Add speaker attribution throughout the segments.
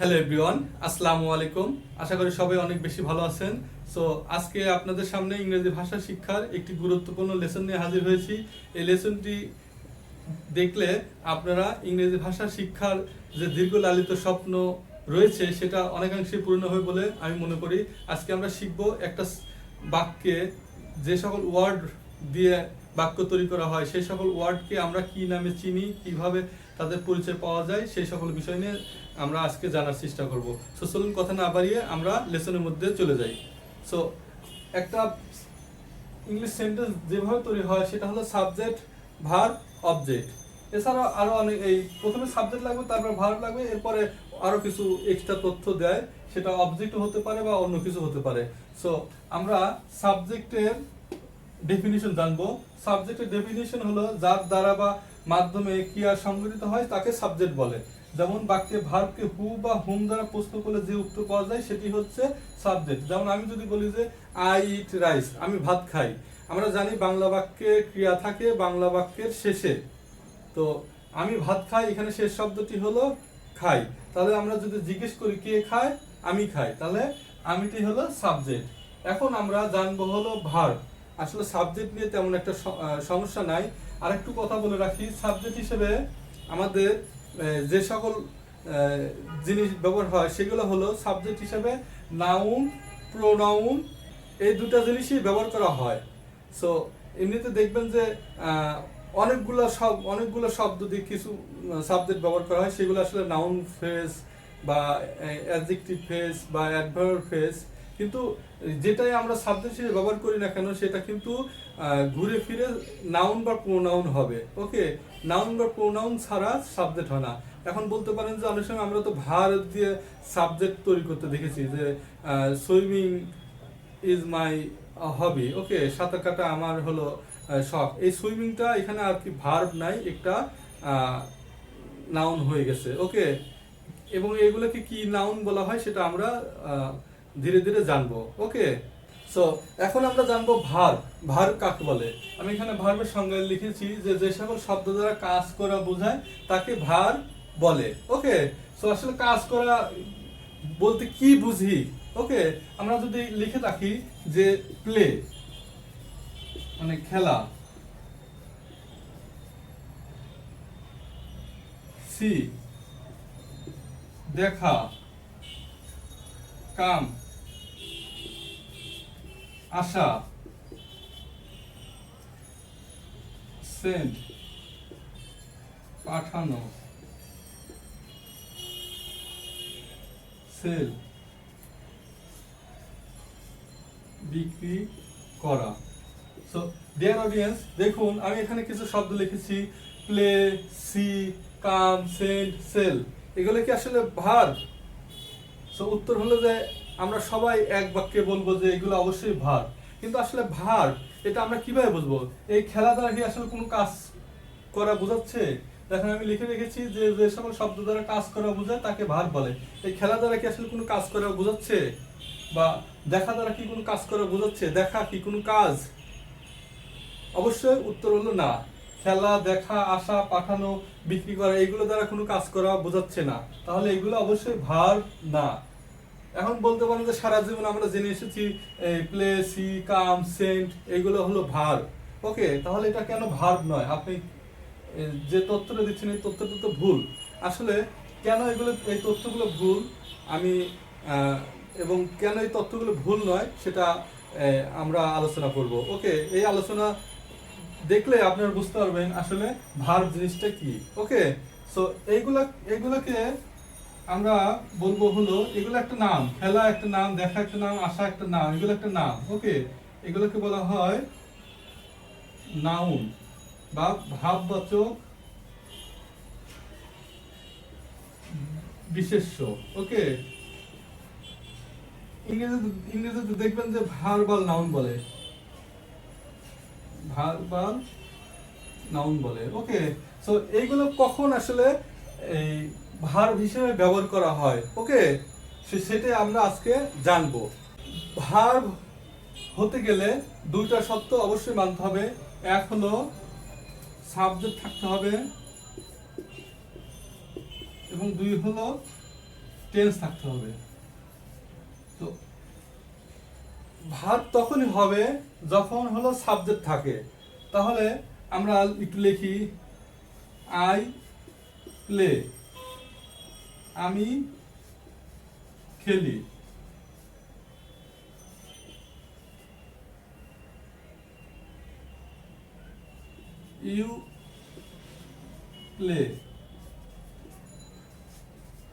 Speaker 1: Hello everyone, আসসালামু আলাইকুম। আশা করি সবাই অনেক বেশি ভালো আছেন। সো আজকে আপনাদের সামনে ইংরেজি ভাষা শিক্ষার একটি গুরুত্বপূর্ণ লেসন নিয়ে হাজির হয়েছি। এই লেসনটি দেখলে আপনারা ইংরেজি ভাষা শিক্ষার যে দীর্ঘ লালিত স্বপ্ন রয়েছে সেটা অনেকাংশে পূর্ণ হবে বলে আমি মনে করি। আজকে আমরা শিখব একটা বাক্যে যে সকল ওয়ার্ড দিয়ে বাক্য তৈরি করা হয় সেই সকল ওয়ার্ডকে আমরা কি নামে চিনি, কিভাবে তাদের পরিচয় পাওয়া যায়, সেই সকল বিষয় নিয়ে আমরা আজকে জানার চেষ্টা করব। সো চলুন কথা না বাড়িয়ে আমরা লেসনের মধ্যে চলে যাই। সো একটা ইংলিশ সেন্টেন্স যেভাবে তৈরি হয় সেটা হলো সাবজেক্ট, ভার্ব, অবজেক্ট। এছাড়াও আরো অনেক, এই প্রথমে সাবজেক্ট লাগবে, তারপর ভার্ব লাগবে, এরপরে আরো কিছু এক্সট্রা তথ্য দেয়, সেটা অবজেক্ট হতে পারে বা অন্য কিছু হতে পারে। সো আমরা সাবজেক্টের ডেফিনিশন জানবো। সাবজেক্টের ডেফিনিশন হলো যার দ্বারা বা মাধ্যমে ক্রিয়া সংঘটিত হয় তাকে সাবজেক্ট বলে। যেমন বাক্যে ভার্বকে হু বা হুম দ্বারা প্রশ্ন করলে যে উত্তর পাওয়া যায় সেটি হচ্ছে সাবজেক্ট। যেমন আমি যদি বলি যে আই ইট রাইস, আমি ভাত খাই, আমরা জানি বাংলা বাক্যে ক্রিয়া থাকে বাংলা বাক্যের শেষে। তো আমি ভাত খাই, এখানে শেষ শব্দটি হলো খাই। তাহলে আমরা যদি জিজ্ঞেস করি কে খায়, আমি খাই, তাহলে আমিটি হলো সাবজেক্ট। এখন আমরা জানবো হলো ভার্ব। আসলে সাবজেক্ট নিয়ে তেমন একটা সমস্যা নাই। আরেকটু কথা বলে রাখি, সাবজেক্ট হিসেবে আমাদের যে সকল জিনিস ব্যবহার হয় সেগুলো হলো সাবজেক্ট হিসেবে নাউন, প্রোনাউন, এই দুটো জিনিসই ব্যবহার করা হয়। সো এমনিতে দেখবেন যে অনেকগুলো শব্দ দিয়ে কিছু সাবজেক্ট ব্যবহার করা হয়, সেগুলো আসলে নাউন ফ্রেজ বা অ্যাডজেক্টিভ ফ্রেজ বা অ্যাডভার্ব ফ্রেজ। কিন্তু যেটাই আমরা সাবজেক্ট হিসেবে ব্যবহার করি না কেন সেটা কিন্তু ঘুরে ফিরে নাউন বা প্রোনাউন হবে। ওকে, নাউন বা প্রোনাউন ছাড়া সাবজেক্ট হয় না। এখন বলতে পারেন যে অনেক সময় আমরা তো ভার্ব দিয়ে সাবজেক্ট তৈরি করতে দেখেছি, যে সুইমিং ইজ মাই হবি। ওকে, সাঁতার কাটা আমার হলো শখ। এই সুইমিংটা এখানে আর কি ভার্ব নাই, একটা নাউন হয়ে গেছে। ওকে, এবং এগুলোকে কি নাউন বলা হয় সেটা আমরা ধীরে ধীরে জানবো। ওকে, সো এখন আমরা জানবো ভার্ব। ভার্ব কাকে বলে? আমি এখানে ভার্বের সংজ্ঞা লিখেছি যে যে সকল শব্দ দ্বারা কাজ করা বোঝায় তাকে ভার্ব বলে। ওকে, সো আসলে কাজ করা বলতে কি বুঝি? ওকে, আমরা যদি লিখে রাখি যে প্লে মানে খেলা, সি দেখা, কাম আসা, সেন্ড পাঠানো, সেল বিক্রি করা। সো ডিয়ার অডিয়েন্স, দেখুন আমি এখানে কিছু শব্দ লিখেছি, প্লে, সি, কাম, সেন্ড, সেল। এগুলো কি আসলে ভার্ব? সো উত্তর হলো যে আমরা সবাই এক বাক্যে বলবো যে এগুলো অবশ্যই ভার্ব। কিন্তু আসলে ভার্ব এটা আমরা কিভাবে বুঝবো? এই খেলা দ্বারা কি আসলে কোনো কাজ করা বোঝাচ্ছে? দেখেন আমি লিখে রেখেছি যে যে সকল শব্দ দ্বারা কাজ করা বোঝায় তাকে ভার্ব বলে। এই খেলা দ্বারা কি আসলে কোনো কাজ করা বোঝাচ্ছে? বা দেখা দ্বারা কি কোনো কাজ করা বোঝাচ্ছে? দেখা কি কোনো কাজ? অবশ্যই উত্তর হলো না। খেলা, দেখা, আসা, পাঠানো, বিক্রি করা, এগুলো দ্বারা কোনো কাজ করা বোঝাচ্ছে না, তাহলে এগুলো অবশ্যই ভার্ব না। এখন বলতে পারেন যে সারা জীবন আমরা জেনে এসেছি প্লে, সি, কাম, সেন্ট, এগুলো হলো ভার্ব। ওকে, তাহলে এটা কেন ভার্ব নয়? আপনি যে তথ্যটা দিচ্ছেন এই তথ্যটা তো ভুল। আসলে কেন এগুলো, এই তথ্যগুলো ভুল আমি এবং কেন এই তথ্যগুলো ভুল নয় সেটা আমরা আলোচনা করব। ওকে, এই আলোচনা দেখলে আপনারা বুঝতে পারবেন আসলে ভার্ব জিনিসটা কি। ওকে, সো এইগুলোকে আমরা বলবো হলো, এগুলো একটা নাম, খেলা একটা নাম, দেখা একটা নাম, আসা একটা নাম, এগুলো একটা নাম। ওকে, এগুলোকে বলা হয় নাউন বা ভাববাচক বিশেষ্য। ওকে, ইংরেজিতে দেখবেন যে ভার্বাল নাউন বলে, ভার্বাল নাউন বলে। ওকে, সো এইগুলো কখন আসলে এই ভার্ব হিসেবে ব্যবহার করা হয়? ওকে, সেটাই আমরা আজকে জানবো। ভার্ব হতে গেলে দুইটা শর্ত অবশ্যই মানতে হবে। এক হলো সাবজেক্ট থাকতে হবে এবং দুই হলো টেন্স থাকতে হবে। তো ভার্ব তখনই হবে যখন হলো সাবজেক্ট থাকে। তাহলে আমরা একটু লিখি, আই প্লে, আমি খেলি। ইউ প্লে,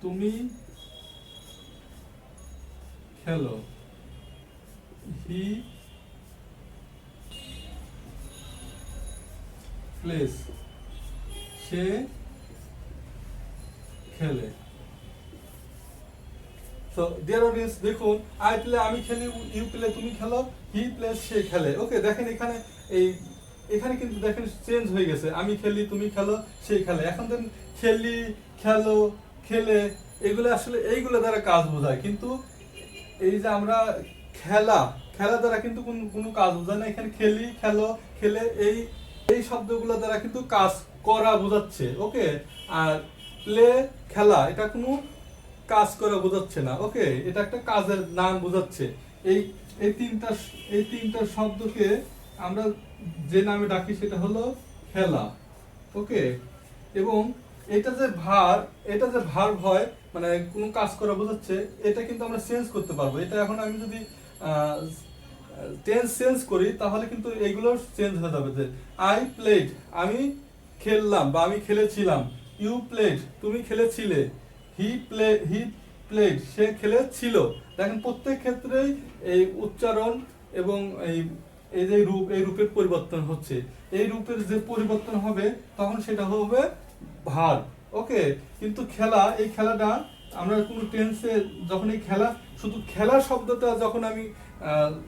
Speaker 1: তুমি খেলো। হি প্লেস, সে খেলে। তো ডিয়ার অডিয়েন্স, দেখুন আই প্লে আমি খেলি, ইউ প্লে তুমি খেলো, হি প্লেস সে খেলে। ওকে, দেখেন এখানে এই এখানে কিন্তু দেখেন চেঞ্জ হয়ে গেছে, আমি খেলি তুমি খেলো সে খেলে। এখন দেখেন খেলি, খেলো, খেলে, এগুলো আসলে এইগুলো দ্বারা কাজ বোঝায়, কিন্তু এই যে আমরা খেলা, খেলা দ্বারা কিন্তু কোনো কাজ বোঝায় না। এখানে খেলি, খেলো, খেলে, এই এই শব্দগুলো দ্বারা কিন্তু কাজ করা বোঝাচ্ছে। ওকে, আর প্লে, খেলা, এটা কোনো কাজ করা বোঝাচ্ছে না। ওকে, এটা একটা কাজের নাম বোঝাচ্ছে। এই এই তিনটা এই তিনটা শব্দকে আমরা যে নামে ডাকি সেটা হলো খেলা। ওকে, এবং এটা যে ভার্ব হয়, মানে কোনো কাজ করা বোঝাচ্ছে, এটা কিন্তু আমরা চেঞ্জ করতে পারবো। এটা এখন আমি যদি টেন্স চেঞ্জ করি তাহলে কিন্তু এইগুলো চেঞ্জ হয়ে যাবে। যে আই প্লেড, আমি খেললাম বা আমি খেলেছিলাম। ইউ প্লেড, তুমি খেলেছিলে। হি প্লেড, সে খেলেছিল। দেখেন প্রত্যেক ক্ষেত্রেই এই উচ্চারণ এবং এই যে রূপ, এই রূপের পরিবর্তন হচ্ছে। এই রূপের যে পরিবর্তন হবে তখন সেটা হবে ভার্ব। ওকে, কিন্তু খেলা, এই খেলাটা আমরা কোনো টেন্সে যখন এই খেলা, শুধু খেলা শব্দটা যখন আমি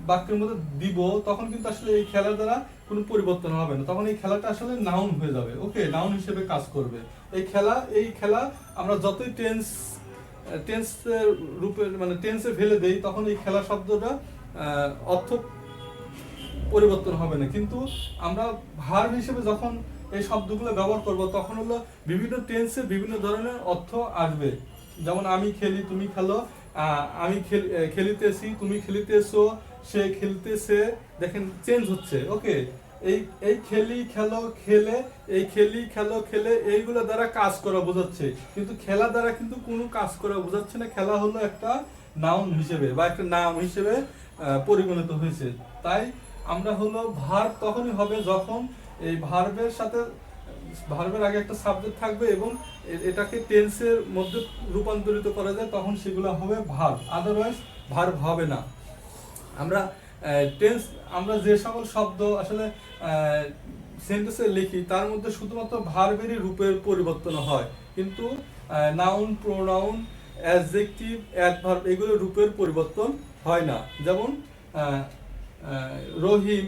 Speaker 1: বাক্যের মধ্যে দিব তখন কিন্তু আসলে এই খেলার দ্বারা কোনো পরিবর্তন হবে না, তখন এই খেলাটা আসলে নাউন হয়ে যাবে। ওকে, নাউন হিসেবে কাজ করবে এই খেলা আমরা যতই টেন্স রূপের মানে টেন্সে ফেলে দেই তখন এই খেলা শব্দটা অর্থ পরিবর্তন হবে না। কিন্তু আমরা ভার্ব হিসেবে যখন এই শব্দগুলো ব্যবহার করব তখন হলো বিভিন্ন টেন্সে বিভিন্ন ধরনের অর্থ আসবে। যেমন আমি খেলি, তুমি খেলো, আমি খেলিতেছি, তুমি খেলিতেছো, সে খেলতেছে। দেখেন চেঞ্জ হচ্ছে। ওকে, এই এই খেলি, খেলো, খেলে, এই খেলি, খেলো, খেলে, এইগুলো দ্বারা কাজ করা বোঝাচ্ছে, কিন্তু খেলা দ্বারা কিন্তু কোনো কাজ করা বোঝাচ্ছে না। খেলা হলো একটা নাউন হিসেবে বা একটা নাম হিসেবে পরিগণিত হয়েছে। তাই আমরা হলো ভার্ব তখনই হবে যখন এই ভার্বের আগে একটা সাবজেক্ট থাকবে এবং এটাকে টেন্সের মধ্যে রূপান্তরিত করা যায়, তখন সেগুলো হবে ভার্ব, আদারওয়াইজ ভার্ব হবে না। আমরা যে সকল শব্দ আসলে সেন্টেন্সে লিখি তার মধ্যে শুধুমাত্র ভার্বেরই রূপের পরিবর্তন হয়, কিন্তু নাউন, প্রোনাউন, অ্যাডজেক্টিভ, অ্যাডভার্ব এগুলোর রূপের পরিবর্তন হয় না। যেমন রহিম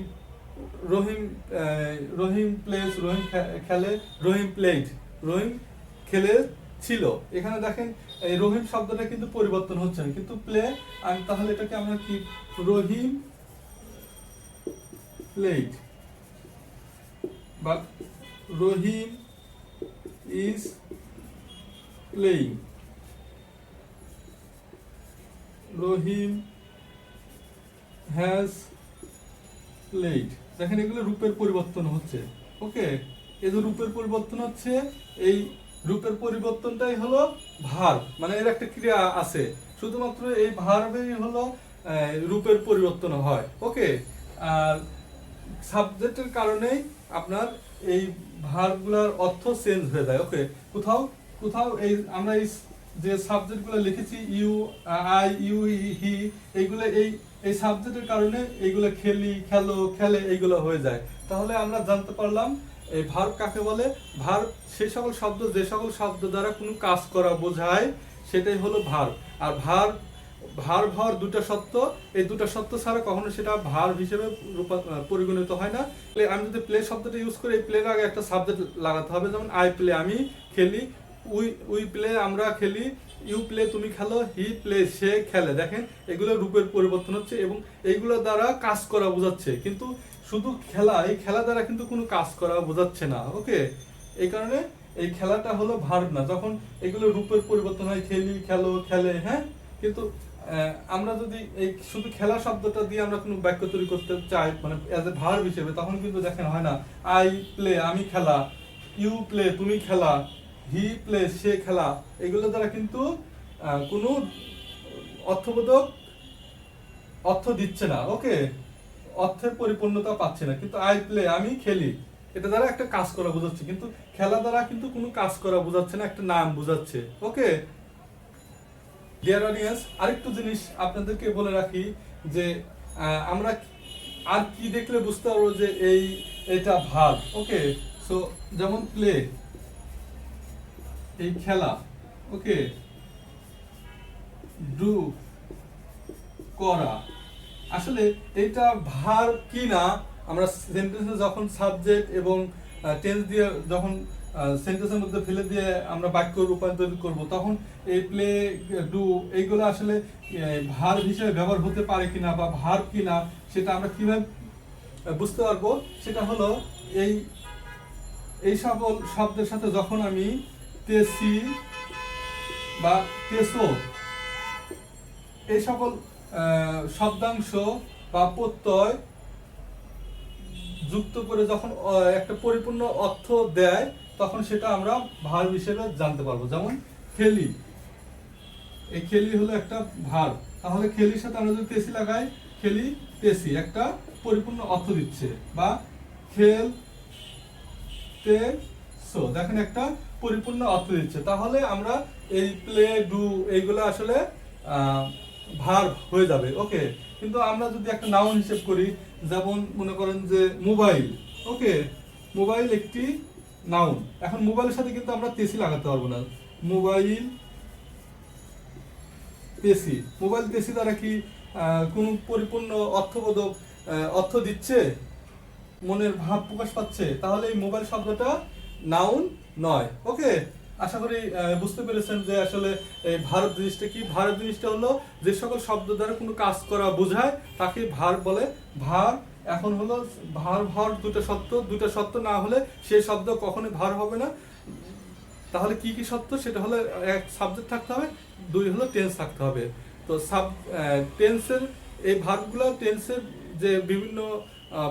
Speaker 1: রহিম প্লেস, রহিম খেলে, রহিম প্লেড, রহিম খেলে ছিল। এখানে দেখেন এই রহিম শব্দটা কিন্তু পরিবর্তন হচ্ছে না, কিন্তু প্লে, তাহলে এটাকে আমরা কি রহিম প্লেড বা Rahim is playing, Rahim has played. দেখেন এগুলো রূপের পরিবর্তন হচ্ছে। ওকে, এই যে রূপের পরিবর্তন হচ্ছে, এই রূপের পরিবর্তনটাই হলো ভার্ব, মানে এর একটা ক্রিয়া আছে, শুধুমাত্র এই ভার্বেই হলো রূপের পরিবর্তন হয়। ওকে, আর সাবজেক্টের কারণেই আপনার এই ভার্বগুলোর অর্থ চেঞ্জ হয়ে যায়। ওকে, কোথাও কোথাও এই আমরা এই যে সাবজেক্টগুলো লিখেছি ইউ, আই, ইউ, হি, এইগুলো এই সাবজেক্টের কারণে এইগুলো খেলি, খেলো, খেলে এইগুলো হয়ে যায়। তাহলে আমরা জানতে পারলাম এই ভার্ব কাকে বলে। ভার্ব সেই সকল শব্দ যে সকল শব্দ দ্বারা কোনো কাজ করা বোঝায় সেটাই হলো ভার্ব। আর ভার্ব হওয়ার দুটো সত্য, এই দুটো সত্য ছাড়া কখনো সেটা ভার্ব হিসেবে পরিগণিত হয় না। আমি যদি প্লে শব্দটা ইউজ করি, এই প্লের আগে একটা সাবজেক্ট লাগাতে হবে। যেমন আই প্লে, আমি খেলি, উই প্লে, আমরা খেলি, ইউ প্লে, তুমি খেলো, হি প্লে, সে খেলে। দেখেন এগুলো রূপের পরিবর্তন হচ্ছে এবং এইগুলো দ্বারা কাজ করা বোঝাচ্ছে, কিন্তু শুধু খেলা, এই খেলা দ্বারা কিন্তু কোনো কাজ করা বোঝাচ্ছে না। ওকে, এই কারণে এই খেলাটা হলো ভার্ব না, যখন এগুলো রূপের পরিবর্তন হয়, খেলি, খেলো, খেলে, হ্যাঁ। কিন্তু আমরা যদি এই শুধু খেলা শব্দটা দিয়ে আমরা কোনো বাক্য তৈরি করতে চাই মানে অ্যাজ এ ভার্ব হিসেবে, তখন কিন্তু দেখেন হয় না। আই প্লে, আমি খেলা, ইউ প্লে, তুমি খেলা, হি প্লে, সে খেলা, এগুলো দ্বারা কিন্তু কোনো অর্থবোধক অর্থ দিচ্ছে না, ওকে, অর্থের পরিপূর্ণতা পাচ্ছে না। কিন্তু আই প্লে, আমি খেলি, এটা দ্বারা একটা কাজ করা বোঝাচ্ছে, কিন্তু খেলা দ্বারা কিন্তু কোনো কাজ করা বোঝাচ্ছে না, একটা নাম বোঝাচ্ছে, ওকে। ডিয়ার অডিয়েন্স, আরেকটু জিনিস আপনাদেরকে বলে রাখি যে আমরা আর কি দেখলে বুঝতে পারবো যে এটা ভার্ব, ওকে। সো যেমন প্লে, এই খেলা, ওকে, ডু, করা, আসলে এটা ভার্ব কি না আমরা সেন্টেন্সে যখন সাবজেক্ট এবং টেন্স দিয়ে যখন সেন্টেন্সের মধ্যে ফেলে দিয়ে আমরা বাক্য রূপান্তরিত করব, তখন এই প্লে, ডু, এইগুলো আসলে ভার্ব হিসেবে ব্যবহার হতে পারে কিনা বা ভার্ব কিনা, সেটা আমরা কিভাবে বুঝতে পারবো। সেটা হলো এই এই সকল শব্দের সাথে যখন আমি তেসি বা তেসো, এই সকল শব্দাংশ বা প্রত্যয় যুক্ত করে যখন একটা পরিপূর্ণ অর্থ দেয়, তখন সেটা আমরা ভার্ব হিসেবে জানতে পারবো। যেমন খেলি, এই খেলি হলো একটা ভার্ব, তাহলে খেলির সাথে আমরা যদি তেসি লাগাই, খেলি, তেসি, একটা পরিপূর্ণ অর্থ দিচ্ছে। বা খেল, তে, সো, দেখেন একটা পরিপূর্ণ অর্থ দিচ্ছে। তাহলে আমরা এই প্লে, ডু, এইগুলো আসলে ভার্ব হয়ে যাবে, ওকে। কিন্তু আমরা যদি একটা নাউন হিসেব করি, যেমন মনে করেন যে মোবাইল, ওকে, মোবাইল একটি নাউন। এখন মোবাইলের সাথে কিন্তু আমরা তেসি লাগাতে পারবো না। মোবাইল, তেসি, মোবাইল তেসি দ্বারা কি কোনো পরিপূর্ণ অর্থবোধক অর্থ দিচ্ছে, মনের ভাব প্রকাশ পাচ্ছে? তাহলে এই মোবাইল শব্দটা নাউন নয়, ওকে। আশা করি বুঝতে পেরেছেন যে আসলে এই ভার্ব জিনিসটা কি। ভার্ব জিনিসটা হলো যে সকল শব্দ দ্বারা কোনো কাজ করা বোঝায় তাকে ভার্ব বলে। ভার্ব এখন হলো ভার্ব হওয়ার দুটো সত্য না হলে সেই শব্দ কখনোই ভার্ব হবে না। তাহলে কি কি সত্য? সেটা হলো এক, সাবজেক্ট থাকতে হবে, দুই হলো টেন্স থাকতে হবে। তো টেন্সের এই ভার্বগুলো টেন্সের যে বিভিন্ন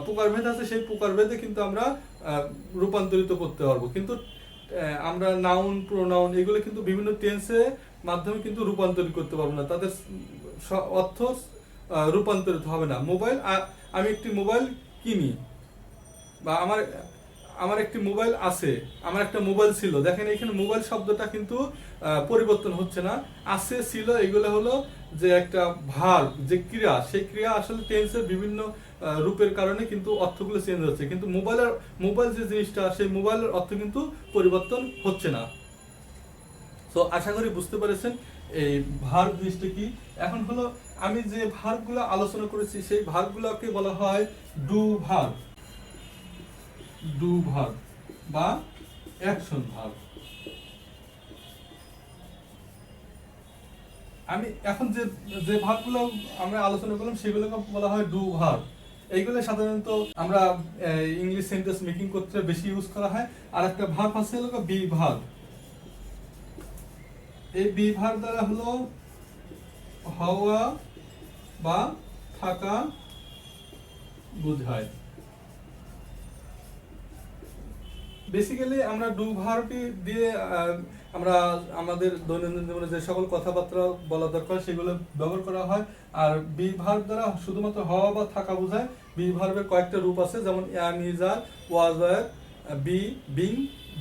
Speaker 1: প্রকারভেদ আছে, সেই প্রকারভেদে কিন্তু আমরা রূপান্তরিত করতে পারবো। কিন্তু আমরা নাউন, প্রোনাউন, এগুলো কিন্তু বিভিন্ন টেন্সের মাধ্যমে কিন্তু রূপান্তরিত করতে পারবো না, তাদের অর্থ রূপান্তরিত হবে না। মোবাইল, আমি একটি মোবাইল কিনি, বা আমার একটি মোবাইল আছে, আমার একটা মোবাইল ছিল। দেখেন এখানে মোবাইল শব্দটা কিন্তু পরিবর্তন হচ্ছে না, আছে, ছিল, এগুলো হলো যে একটা ভার্ব, যে ক্রিয়া, সেই ক্রিয়া আসলে টেন্সের বিভিন্ন রূপের কারণে কিন্তু অর্থগুলো চেঞ্জ হচ্ছে। কিন্তু মোবাইল যে জিনিসটা, সেই মোবাইলের অর্থ কিন্তু পরিবর্তন হচ্ছে না। তো আশা করি বুঝতে পেরেছেন এই ভার্ব জিনিসটা কি। এখন হলো আমি যে ভার্বগুলো আলোচনা করেছি, সেই ভার্বগুলোকে বলা হয় ডু ভার্ব, ডু ভার্ব বা অ্যাকশন ভার্ব। আমি এখন যে ভার্বগুলো আমরা আলোচনা করলাম, সেগুলোকে বলা হয় ডু ভার্ব। এইগুলো সাধারণত আমরা ইংলিশ সেন্টেন্স মেকিং করতে বেশি ইউজ করা হয়। আর একটা ভার্ব আছে হলো বি ভার্ব। এই বি ভার্ব দ্বারা হলো হওয়া বা থাকা বোঝায়। বেসিক্যালি আমরা ডু ভার্বটি দিয়ে আমরা আমাদের দৈনন্দিন জীবনে যে সকল কথাবার্তা বলা দরকার সেগুলো ব্যবহার করা হয়। আর বি ভার্ব দ্বারা শুধুমাত্র হওয়া বা থাকা বোঝায়। বি ভার্বের কয়েকটা রূপ আছে, যেমন am, is, are, was, were, be, being,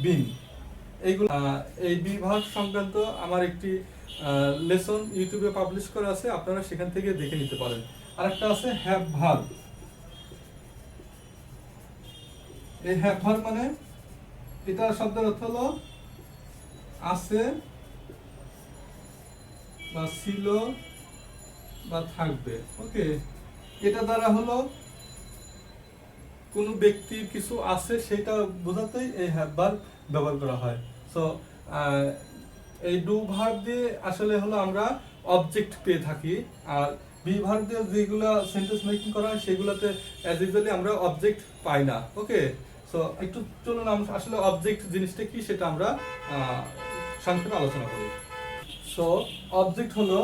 Speaker 1: been, এইগুলো। এই বি ভার্ব সংক্রান্ত আমার একটি লেসন ইউটিউবে পাবলিশ করা আছে, আপনারা সেখান থেকে দেখে নিতে পারেন। আরেকটা আছে হ্যাভ ভার্ব। এই হ্যাভ ভার্ব মানে এটা শব্দের অর্থ হলো আছে বা ছিল বা থাকবে, ওকে। এটা দ্বারা হলো কোনো ব্যক্তির কিছু আছে সেটা বোঝাতেই এই হ্যাভ ভার্ব ব্যবহার করা হয়। সো এই ডু ভার্ব দিয়ে আসলে হলো আমরা অবজেক্ট পেয়ে থাকি। আর বি ভার্ব দিয়ে যেগুলো সেন্টেন্স মেকিং করা হয় সেগুলোতে অ্যাজ ইউজুয়ালি আমরা অবজেক্ট পাই না, ওকে। সো একটু চলুন আমরা আসলে অবজেক্ট জিনিসটা কি সেটা আমরা সংক্ষেপে আলোচনা করি। সো অবজেক্ট হলো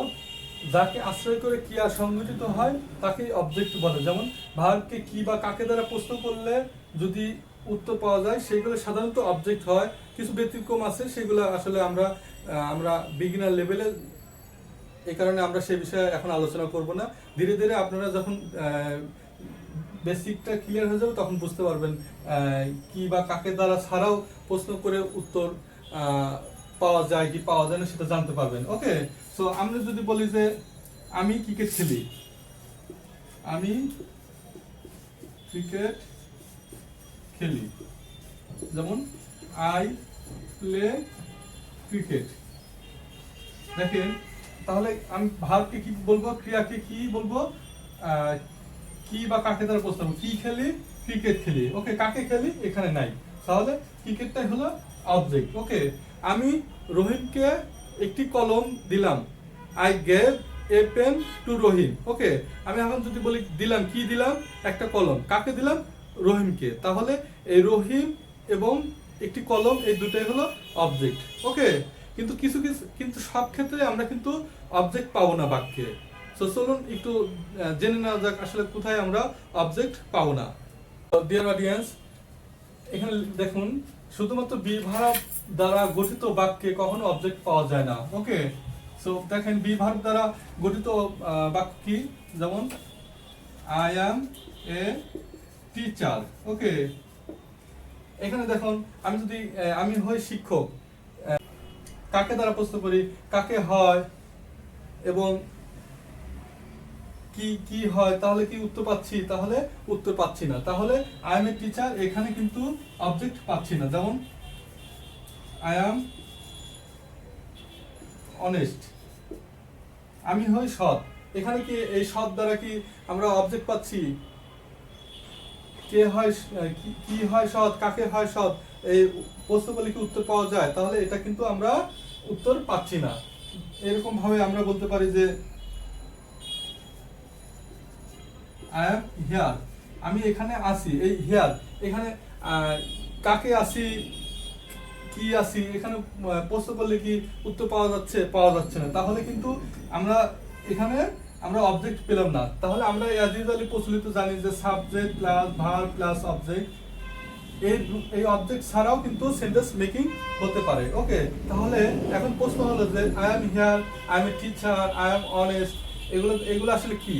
Speaker 1: যাকে আশ্রয় করে ক্রিয়া সংঘটিত হয় তাকে অবজেক্ট বলে। যেমন ভার্বকে কি বা কাকে দ্বারা প্রশ্ন করলে যদি উত্তর পাওয়া যায় সেগুলো সাধারণত অবজেক্ট হয়। কিছু ব্যতিক্রম আছে, সেগুলো আসলে আমরা বিগিনার লেভেলে, এই কারণে আমরা সেই বিষয়ে এখন আলোচনা করব না। ধীরে ধীরে আপনারা যখন বেসিকটা ক্লিয়ার হয়ে যাবে তখন বুঝতে পারবেন কি বা কাকে দ্বারা ছাড়াও প্রশ্ন করে উত্তর পাওয়া যায় কি পাওয়া যায় না সেটা জানতে পারবেন। ওকে, সো আমরা যদি বলি যে আমি ক্রিকেট খেলি, আমি ক্রিকেট খেলি, যেমন আই প্লে ক্রিকেট। দেখেন তাহলে আমি ভার্বকে কি বলবো, ক্রিয়াকে কি বলবো, কি বা কাকে দ্বারা প্রশ্ন করব, কি খেলি, ক্রিকেট খেলি। ওকে, কাকে খেলি এখানে নাই, তাহলে ক্রিকেটটাই হলো অবজেক্ট। ওকে, আমি রহিমকে একটি কলম দিলাম, I gave a pen to Rahim. Okay, আমি এখন যদি বলি দিলাম, কি দিলাম, একটা কলম, কাকে দিলাম, রহিমকে, তাহলে এই রহিম এবং একটি কলম এই দুটাই হলো অবজেক্ট। ওকে, কিন্তু কিন্তু সব ক্ষেত্রে আমরা কিন্তু অবজেক্ট পাবো না বাক্যে। সো চলুন একটু জেনে নেওয়া যাক আসলে কোথায় আমরা অবজেক্ট পাবো না। ডিয়ার অডিয়েন্স, এখানে দেখুন শুধুমাত্র বি ভার্ব দ্বারা গঠিত বাক্যে কখনো অবজেক্ট পাওয়া যায় না। ওকে, সো দেখেন বি ভার্ব দ্বারা গঠিত বাক্য কি, যেমন আই অ্যাম এ টিচার। ওকে, এখানে দেখুন আমি হই শিক্ষক, কাকে দ্বারা প্রশ্ন করি, কাকে হয় এবং কি কি হয়, তাহলে কি উত্তর পাচ্ছি, তাহলে উত্তর পাচ্ছি না। তাহলে আই এম এ টিচার এখানে কিন্তু অবজেক্ট পাচ্ছি না। যেমন আই অ্যাম অনেস্ট, আমি হই সৎ, এখানে কি এই সৎ দ্বারা কি আমরা অবজেক্ট পাচ্ছি, কে হয়, কি হয় সৎ, কাকে হয় সৎ, এই প্রশ্ন করলে কি উত্তর পাওয়া যায়, তাহলে এটা কিন্তু আমরা উত্তর পাচ্ছি না। এরকম ভাবে আমরা বলতে পারি যে আই এম হিয়ার, আমি এখানে আছি, এই হিয়ার এখানে কাকে আছি, কি আছি, এখানে প্রশ্ন করলে কি উত্তর পাওয়া যাচ্ছে না, তাহলে কিন্তু এখানে আমরা অবজেক্ট পেলাম না। তাহলে আমরা অ্যাজ ইউজুয়ালি প্রচলিত জানি যে subject plus verb plus object, এই অবজেক্ট ছাড়াও কিন্তু সেন্টেন্স মেকিং হতে পারে। ওকে, তাহলে এখন প্রশ্ন হলো যে I am here, I M a teacher, I am honest, এগুলো আসলে কি।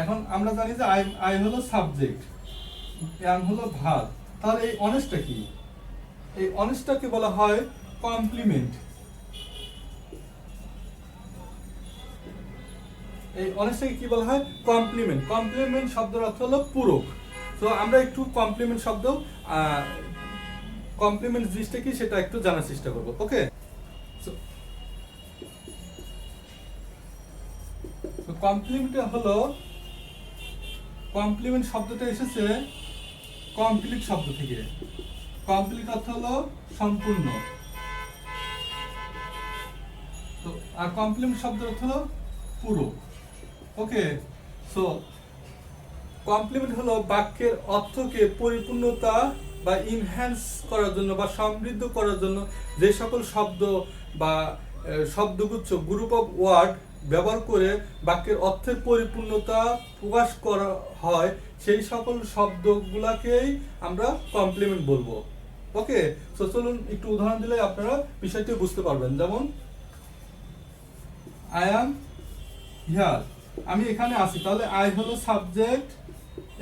Speaker 1: এখন আমরা জানি যে আই হলো সাবজেক্ট, এম হলো ভার্ব, তাহলে এই অনেস্টটা কি, এই অনেস্টটাকে বলা হয় কমপ্লিমেন্ট। এই অনেস্টটাকে কি বলা হয়, কমপ্লিমেন্ট। কমপ্লিমেন্ট শব্দের অর্থ হলো পূরক। তো আমরা একটু কমপ্লিমেন্ট শব্দ, কমপ্লিমেন্ট জিনিসটা কি সেটা একটু জানার চেষ্টা করব। ওকে, কমপ্লিমেন্ট হলো, কমপ্লিমেন্ট শব্দটা এসেছে কমপ্লিট শব্দ থেকে। কমপ্লিট অর্থ হলো সম্পূর্ণ, তো আর কমপ্লিমেন্ট শব্দের অর্থ হলো পুরো। ওকে, সো কমপ্লিমেন্ট হলো বাক্যের অর্থকে পরিপূর্ণতা বা ইনহ্যান্স করার জন্য বা সমৃদ্ধ করার জন্য যে সকল শব্দ বা শব্দগুচ্ছ, গ্রুপ অফ ওয়ার্ড ব্যবহার করে বাক্যের অর্থের পরিপূর্ণতা প্রকাশ করা হয়, সেই সকল শব্দগুলাকেই আমরা কমপ্লিমেন্ট বলবো। ওকে, সো চলুন একটু উদাহরণ দিলে আপনারা বিষয়টি বুঝতে পারবেন। যেমন আই অ্যাম হিয়ার, আমি এখানে আছি, তাহলে আই হলো সাবজেক্ট,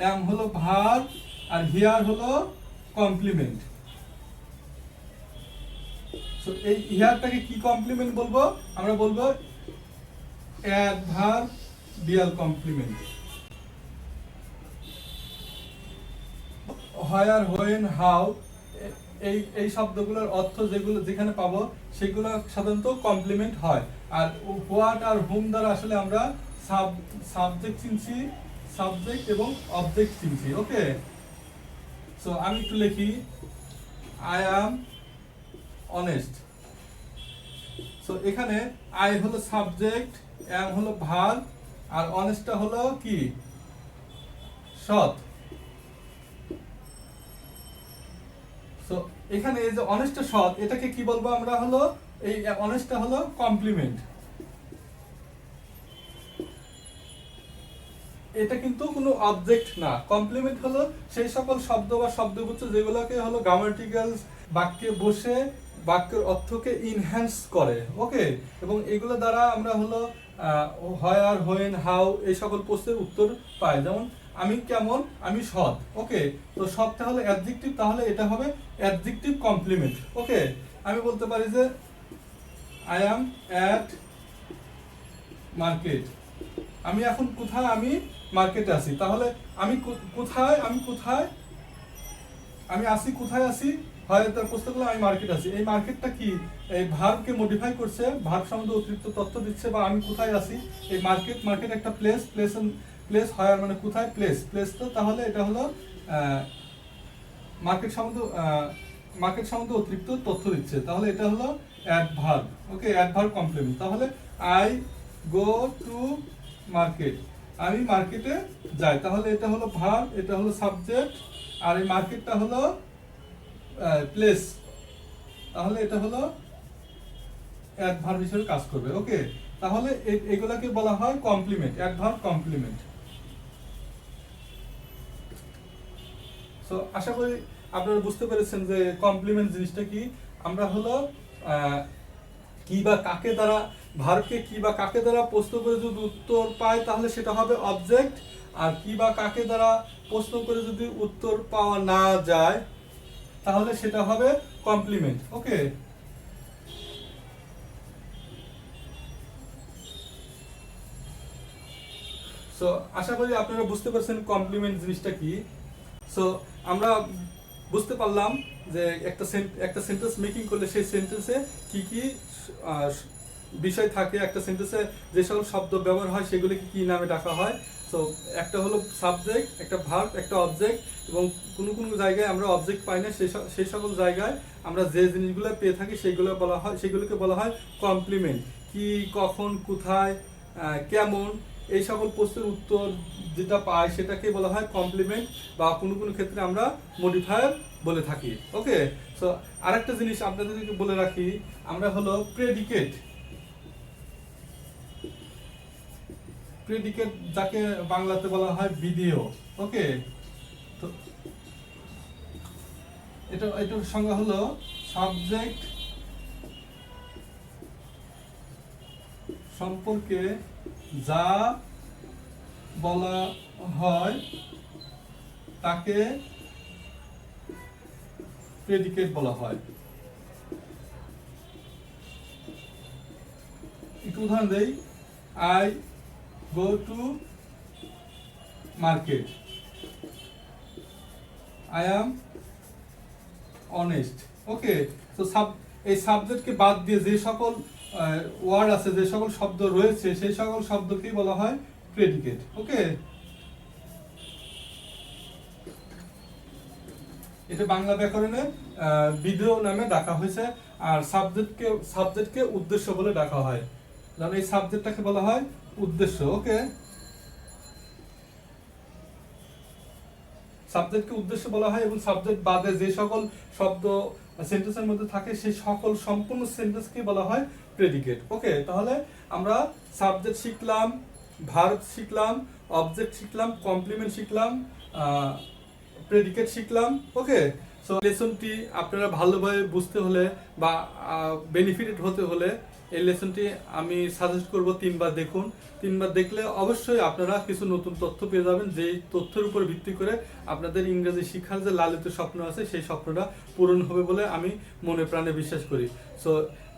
Speaker 1: অ্যাম হলো ভার্ব, আর হিয়ার হলো কমপ্লিমেন্ট। সো এই হিয়ারটাকে কি কমপ্লিমেন্ট বলবো, আমরা বলবো adverbial complement. Where, when, how, এই শব্দগুলোর অর্থ যেখানে পাবো সেগুলো সাধারণত কমপ্লিমেন্ট হয়। আর হোয়াট আর হুম দ্বারা আসলে আমরা সাবজেক্ট চিনছি, সাবজেক্ট এবং অবজেক্ট চিনছি। ওকে, সো আমি একটু লিখি আই অ্যাম অনেস্ট। সো এখানে আই হলো সাবজেক্ট, অ্যাম হলো ভার্ব, আর অনেস্টটা হলো কি, সৎ। সো এখানে এই যে অনেস্ট সৎ, এটাকে কি বলবো আমরা, হলো এই অনেস্টটা হলো কমপ্লিমেন্ট। এটা কিন্তু কোনো অবজেক্ট না। কমপ্লিমেন্ট হলো সেই সকল শব্দ বা শব্দগুচ্ছ যেগুলোকে হলো গ্রামাটিক্যাল বাক্যে বসে বাক্যের অর্থকে ইনহ্যান্স করে, ওকে। এবং এগুলো দ্বারা আমরা হলো হোয়ার, হোয়েন, হাউ এই সকল প্রশ্নের উত্তর পাই। যেমন আমি কেমন, আমি সৎ, ওকে। তো সৎটা হলো অ্যাডজেক্টিভ, তাহলে এটা হবে অ্যাডজেক্টিভ কমপ্লিমেন্ট, ওকে। আমি বলতে পারি যে আই অ্যাম অ্যাট মার্কেট। আমি এখন কোথায়, আমি মার্কেটে আছি। তাহলে আমি কোথায়, আমি আসি, কোথায় আসি, হয় তার প্রশ্ন করলে আমি মার্কেট আছি। এই মার্কেটটা কি এই ভার্বকে মডিফাই করছে, ভার্ব সম্বন্ধে অতিরিক্ত তথ্য দিচ্ছে, বা আমি কোথায় আছি। এই মার্কেট একটা প্লেস হয় মানে কোথায়, প্লেস তো, তাহলে এটা হলো মার্কেট সম্বন্ধে অতিরিক্ত তথ্য দিচ্ছে, তাহলে এটা হলো অ্যাডভার্ব, ওকে। Adverb complement. তাহলে আই গো টু মার্কেট, আমি মার্কেটে যাই, তাহলে এটা হলো ভার্ব, এটা হলো সাবজেক্ট, আর এই মার্কেটটা হলো প্লেস, তাহলে এটা হলো অ্যাডভার্ব হিসেবে কাজ করবে, ওকে। তাহলে এগুলাকে বলা হয় কমপ্লিমেন্ট, অ্যাডভার্ব কমপ্লিমেন্ট। সো আশা করি আপনারা বুঝতে পেরেছেন যে কমপ্লিমেন্ট জিনিসটা কি। আমরা হলো কি বা কাকে দ্বারা, ভার্বকে কি বা কাকে দ্বারা প্রশ্ন করে যদি উত্তর পাই তাহলে সেটা হবে অবজেক্ট, আর কি বা কাকে দ্বারা প্রশ্ন করে যদি উত্তর পাওয়া না যায় তাহলে সেটা হবে কমপ্লিমেন্ট, ওকে। সো আশা করি আপনারা বুঝতে পারছেন কমপ্লিমেন্ট জিনিসটা কি। সো আমরা বুঝতে পারলাম যে একটা সেন্টেন্স মেকিং করলে সেই সেন্টেন্সে কি কি বিষয় থাকে, একটা সেন্টেন্সে যে সকল শব্দ ব্যবহার হয় সেগুলিকে কি নামে ডাকা হয়। সো একটা হলো সাবজেক্ট, একটা ভার্ব, একটা অবজেক্ট, এবং কোনো কোনো জায়গায় আমরা অবজেক্ট পাই না, সেই সকল জায়গায় আমরা যে জিনিসগুলো পেয়ে থাকি সেগুলোকে বলা হয় কমপ্লিমেন্ট। কি, কখন, কোথায়, কেমন এই সকল প্রশ্নের উত্তর যেটা পাই সেটাকে বলা হয় কমপ্লিমেন্ট, বা কোনো কোনো ক্ষেত্রে আমরা মডিফায়ার বলে থাকি, ওকে। সো আরেকটা জিনিস আপনাদেরকে বলে রাখি, আমরা হলো প্রেডিকেট যাকে বাংলাতে বলা হয় বিধেয়, ওকে। তো এটার সংজ্ঞা হলো সাবজেক্ট সম্পর্কে যা বলা হয় তাকে প্রেডিকেট বলা হয়। একটু উদাহরণ দেই, I go to market, I am honest, okay. তো এই সাবজেক্টকে বাদ দিয়ে যে সকল ওয়ার্ড আছে, যে সকল শব্দ রয়েছে সেই সকল শব্দকেই বলা হয় প্রেডিকেট, ওকে। এটা বাংলা ব্যাকরণে বিধেয় নামে ডাকা হয়েছে, আর সাবজেক্টকে উদ্দেশ্য বলে ডাকা হয়। কারণ এই সাবজেক্টটাকে বলা হয় উদ্দেশ্য, ওকে। সাবজেক্টকে উদ্দেশ্য বলা হয়, এবং সাবজেক্ট বাদে যে সকল শব্দ সেন্টেন্সের মধ্যে থাকে সেই সকল সম্পূর্ণ সেন্টেন্সকে বলা হয় প্রেডিকেট, ওকে। তাহলে আমরা সাবজেক্ট শিখলাম, ভার্ব শিখলাম, অবজেক্ট শিখলাম, কমপ্লিমেন্ট শিখলাম, প্রেডিকেট শিখলাম, ওকে। সো লেসনটি আপনারা ভালোভাবে বুঝতে হলে বা বেনিফিটেড হতে হলে এই লেসনটি আমি সাজেস্ট করব 3বার দেখুন। 3বার দেখলে অবশ্যই আপনারা কিছু নতুন তথ্য পেয়ে যাবেন, যেই তথ্যের উপর ভিত্তি করে আপনাদের ইংরেজি শিক্ষার যে লালিত স্বপ্ন আছে সেই স্বপ্নটা পূরণ হবে বলে আমি মনে প্রাণে বিশ্বাস করি। সো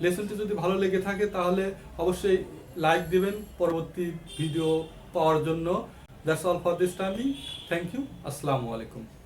Speaker 1: লেসনটি যদি ভালো লেগে থাকে তাহলে অবশ্যই লাইক দিবেন পরবর্তী ভিডিও পাওয়ার জন্য। That's all for this time. Thank you. আসসালামু আলাইকুম।